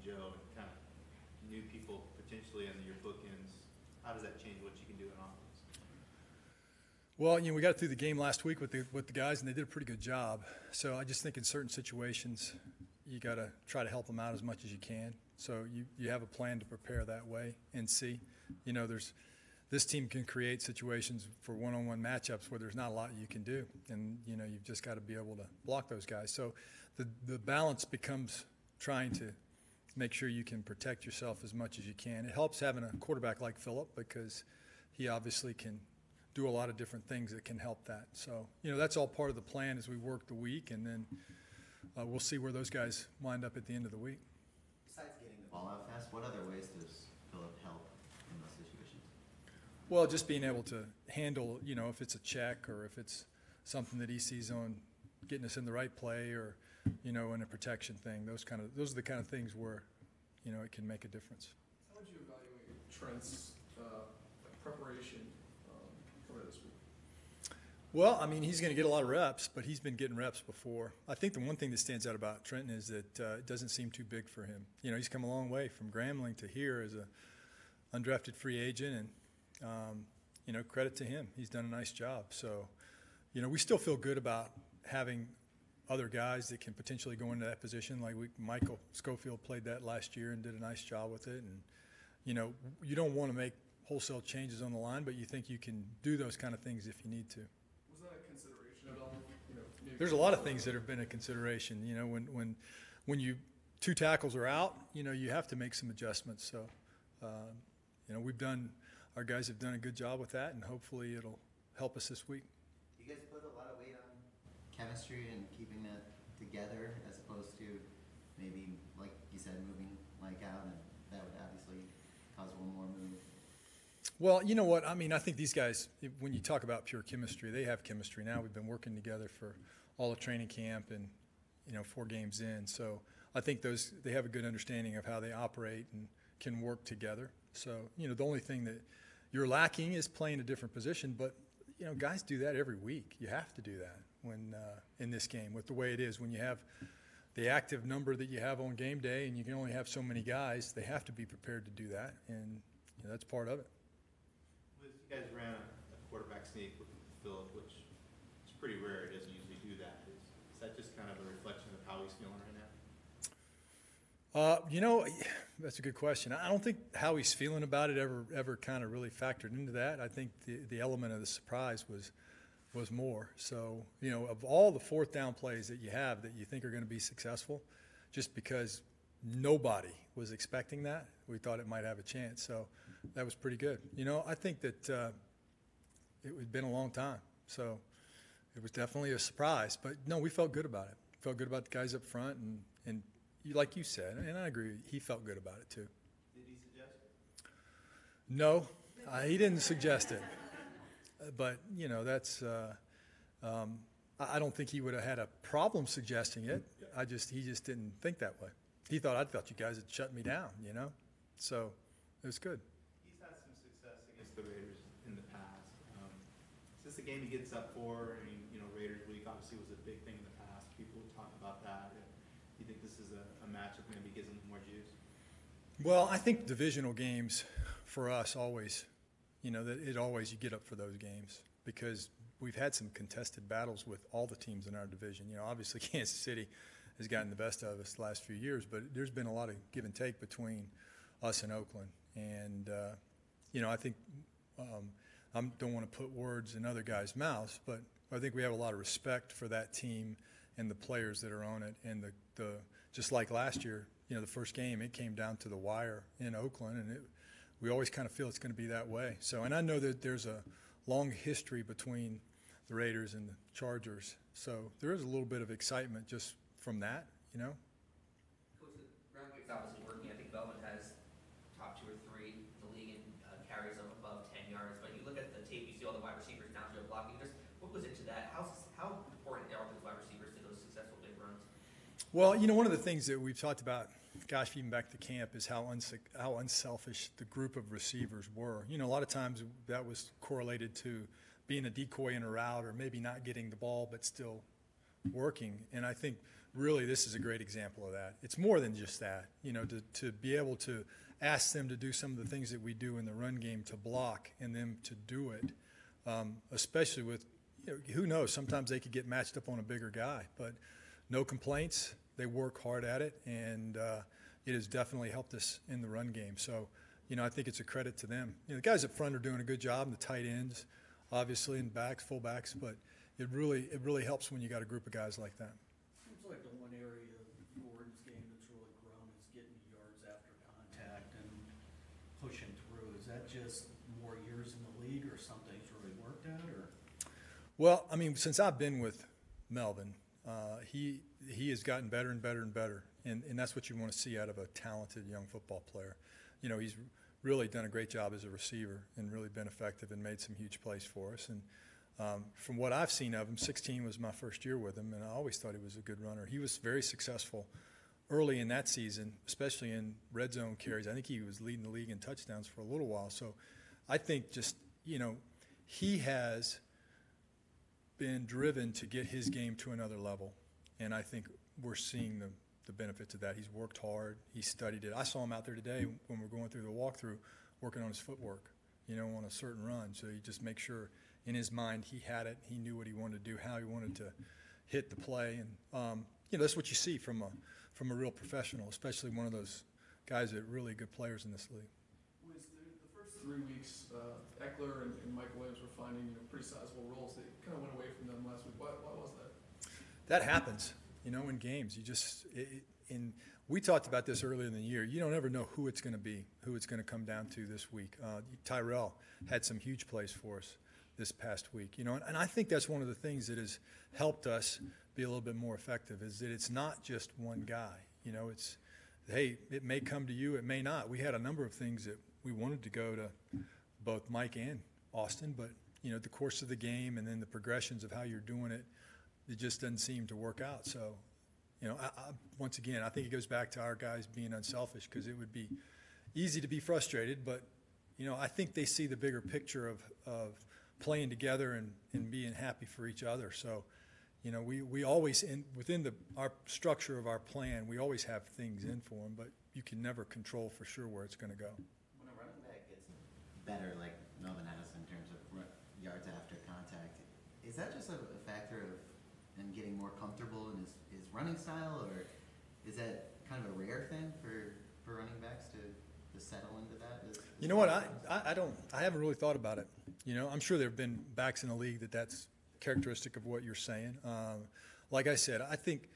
Joe and kind of new people potentially in your bookends, how does that change what you can do in offense? Well, we got through the game last week with the guys, and they did a pretty good job. So I just think in certain situations, you got to try to help them out as much as you can. So you have a plan to prepare that way and see. This team can create situations for one-on-one matchups where there's not a lot you can do, and you've just got to be able to block those guys. So the balance becomes trying to make sure you can protect yourself as much as you can. It helps having a quarterback like Phillip because he obviously can do a lot of different things that can help that. So that's all part of the plan as we work the week, and then we'll see where those guys wind up at the end of the week. Besides getting the ball out fast, what other ways does Phillip help in those situations? Well, just being able to handle, if it's a check or if it's something that he sees on getting us in the right play or, in a protection thing. Those are the kind of things where, it can make a difference. How would you evaluate Trent's preparation for this week? Well, he's going to get a lot of reps, but he's been getting reps before. I think the one thing that stands out about Trenton is that it doesn't seem too big for him. He's come a long way from Grambling to here as a undrafted free agent, and credit to him. He's done a nice job. So, we still feel good about having other guys that can potentially go into that position. Like Michael Schofield played that last year and did a nice job with it. And, you don't want to make wholesale changes on the line, but you think you can do those kind of things if you need to. Was that a consideration at all? There's a lot of things that have been a consideration. When you two tackles are out, you have to make some adjustments. So, our guys have done a good job with that, and hopefully it'll help us this week. Do you guys put a lot of weight on chemistry and keeping that together as opposed to maybe, like you said, moving Mike out, and that would obviously cause one more move? Well, you know what? I think these guys, when you talk about pure chemistry, they have chemistry now. We've been working together for all of training camp and, 4 games in. So I think they have a good understanding of how they operate and can work together. So, the only thing that you're lacking is playing a different position. But, guys do that every week. You have to do that when in this game with the way it is. When you have the active number that you have on game day and you can only have so many guys, they have to be prepared to do that. And that's part of it. You guys ran a quarterback sneak with Phillip, which is pretty rare. He doesn't usually do that. Is that just kind of a reflection of how he's feeling right now? That's a good question. I don't think how he's feeling about it ever kind of really factored into that. I think the element of the surprise was more. So, of all the fourth down plays that you have that you think are going to be successful, just because nobody was expecting that, we thought it might have a chance. So that was pretty good. I think that it had been a long time. So it was definitely a surprise. But, no, we felt good about it. Felt good about the guys up front. And like you said, and I agree, he felt good about it too. Did he suggest it? No, he didn't suggest it. But, that's I don't think he would have had a problem suggesting it. He just didn't think that way. I thought you guys had shut me down, So it was good. He's had some success against the Raiders in the past. Is this a game he gets up for? Raiders week obviously was a big thing in the past. People would talk about that. You think this is a matchup maybe gives him more juice? Well, I think divisional games for us always, you get up for those games because we've had some contested battles with all the teams in our division. Obviously Kansas City has gotten the best of us the last few years, but there's been a lot of give and take between us and Oakland. And, I think I don't want to put words in other guys' mouths, but I think we have a lot of respect for that team and the players that are on it. And the just like last year, the first game, it came down to the wire in Oakland, and we always kind of feel it's going to be that way. So, and I know that there's a long history between the Raiders and the Chargers. So there is a little bit of excitement just from that, Coach, the ground game's obviously working. I think Melvin has top 2 or 3 in the league and carries them above 10 yards. But you look at the tape, you see all the wide receivers down to blocking. What goes into that? How important are those wide receivers to those successful big runs? Well, one of the things that we've talked about, gosh, even back to camp, is how unselfish the group of receivers were. A lot of times that was correlated to being a decoy in a route or maybe not getting the ball but still working. And I think really this is a great example of that. It's more than just that, to be able to ask them to do some of the things that we do in the run game to block and them to do it, especially with, who knows, sometimes they could get matched up on a bigger guy, but no complaints. They work hard at it, and it has definitely helped us in the run game. So, I think it's a credit to them. The guys up front are doing a good job, and the tight ends, obviously, and backs, fullbacks, but it really helps when you got a group of guys like that. Seems like the one area of Gordon's game that's really grown is getting yards after contact and pushing through. Is that just more years in the league or something he's really worked at, or? Well, I mean, since I've been with Melvin, he has gotten better and better and better, and that's what you want to see out of a talented young football player. He's really done a great job as a receiver and really been effective and made some huge plays for us. And from what I've seen of him, 16 was my first year with him, and I always thought he was a good runner. He was very successful early in that season, especially in red zone carries. I think he was leading the league in touchdowns for a little while. So I think just, he has been driven to get his game to another level, and I think we're seeing the benefits of that. He's worked hard. He studied it. I saw him out there today when we're going through the walkthrough working on his footwork, on a certain run. So he just makes sure in his mind he had it. He knew what he wanted to do, how he wanted to hit the play. And, that's what you see from a real professional, especially one of those guys that are really good players in this league. Was the first 3 weeks, Ekeler and Mike Williams were finding pretty sizable roles. They kind of went away from them last week. Why was that? That happens. In games, we talked about this earlier in the year. You don't ever know who it's going to be, who it's going to come down to this week. Tyrell had some huge plays for us this past week, and I think that's one of the things that has helped us be a little bit more effective is that it's not just one guy. It's, hey, it may come to you, it may not. We had a number of things that we wanted to go to both Mike and Austin, but, the course of the game and then the progressions of how you're doing it, it just doesn't seem to work out. So, once again, I think it goes back to our guys being unselfish because it would be easy to be frustrated, but, I think they see the bigger picture of playing together and being happy for each other. So, we always, within our structure of our plan, we always have things in for them, but you can never control for sure where it's going to go. When a running back gets better, like Melvin has in terms of yards after contact, is that just a factor of and getting more comfortable in his running style, or is that kind of a rare thing for running backs to settle into that? You know what? I haven't really thought about it. I'm sure there have been backs in the league that's characteristic of what you're saying. Like I said, I think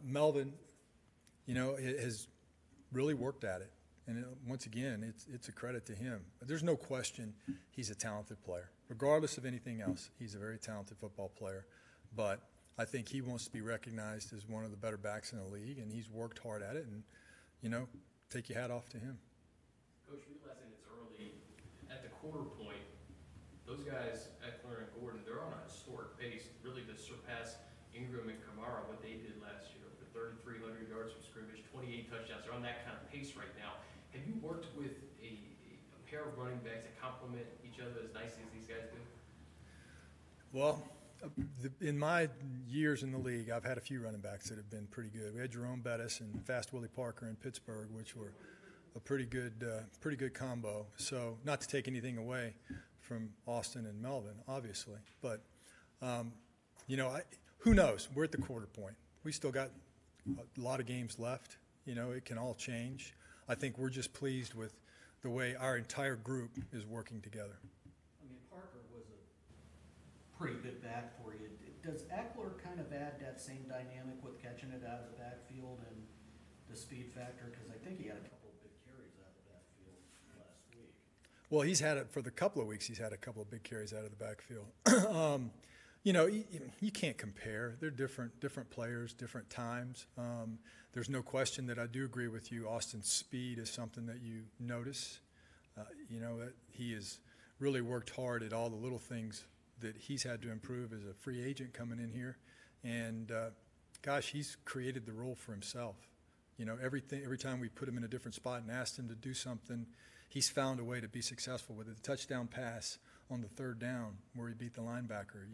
Melvin, has really worked at it. And once again, it's a credit to him. There's no question he's a talented player. Regardless of anything else, he's a very talented football player. But I think he wants to be recognized as one of the better backs in the league, and he's worked hard at it. And, take your hat off to him. Coach, realizing it's early, at the quarter point, those guys, Ekeler and Gordon, they're on a historic pace, really to surpass Ingram and Kamara, what they did last year, with 3,300 yards from scrimmage, 28 touchdowns. They're on that kind of pace right now. Have you worked with a pair of running backs that complement each other as nicely as these guys do? Well, in my years in the league, I've had a few running backs that have been pretty good. We had Jerome Bettis and Fast Willie Parker in Pittsburgh, which were a pretty good combo. So not to take anything away from Austin and Melvin, obviously, but who knows? We're at the quarter point. We still got a lot of games left. It can all change. I think we're just pleased with the way our entire group is working together. Parker was a pretty good back for you. Does Ekeler kind of add that same dynamic with catching it out of the backfield and the speed factor? Because I think he had a couple of big carries out of the backfield last week. Well, he's had it for the couple of weeks. He's had a couple of big carries out of the backfield. You can't compare. They're different players, different times. There's no question that I do agree with you. Austin's speed is something that you notice. That he has really worked hard at all the little things that he's had to improve as a free agent coming in here. And, he's created the role for himself. Every time we put him in a different spot and asked him to do something, he's found a way to be successful with it. The touchdown pass on the third down where he beat the linebacker,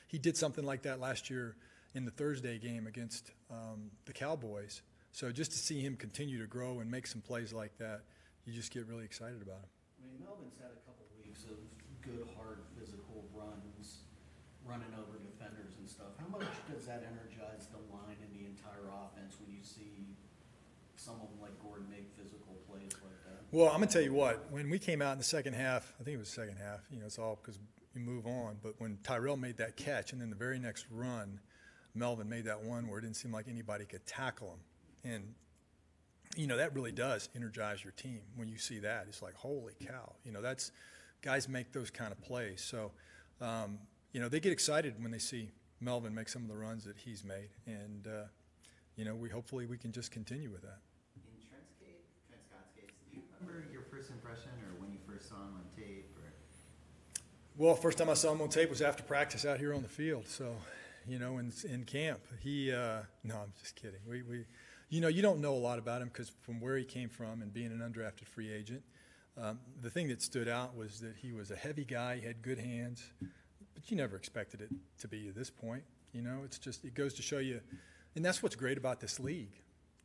he did something like that last year in the Thursday game against the Cowboys. So just to see him continue to grow and make some plays like that, you just get really excited about him. I mean, Melvin's had a couple weeks of good, hard, physical runs, running over defenders and stuff. How much does that energize the line and the entire offense when you see someone like Gordon make physical plays like that? Well, I'm going to tell you what, when we came out in the second half, I think it was the second half, it's all because you move on, but when Tyrell made that catch and then the very next run, Melvin made that one where it didn't seem like anybody could tackle him. And, that really does energize your team when you see that. It's like, holy cow. That's guys make those kind of plays. So, they get excited when they see Melvin make some of the runs that he's made. And, hopefully we can just continue with that. In Trent Scott's case, do you remember your first impression or when you first saw him on tape? Well, first time I saw him on tape was after practice out here on the field. So, in camp, no, I'm just kidding. You don't know a lot about him because from where he came from and being an undrafted free agent, the thing that stood out was that he was a heavy guy, he had good hands, but you never expected it to be at this point. It goes to show you, and that's what's great about this league.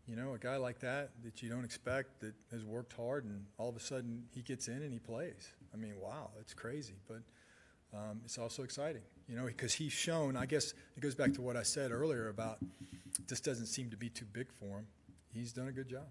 A guy like that you don't expect, that has worked hard, and all of a sudden he gets in and he plays. I mean, wow, it's crazy, but it's also exciting, because he's shown, I guess it goes back to what I said earlier about this doesn't seem to be too big for him. He's done a good job.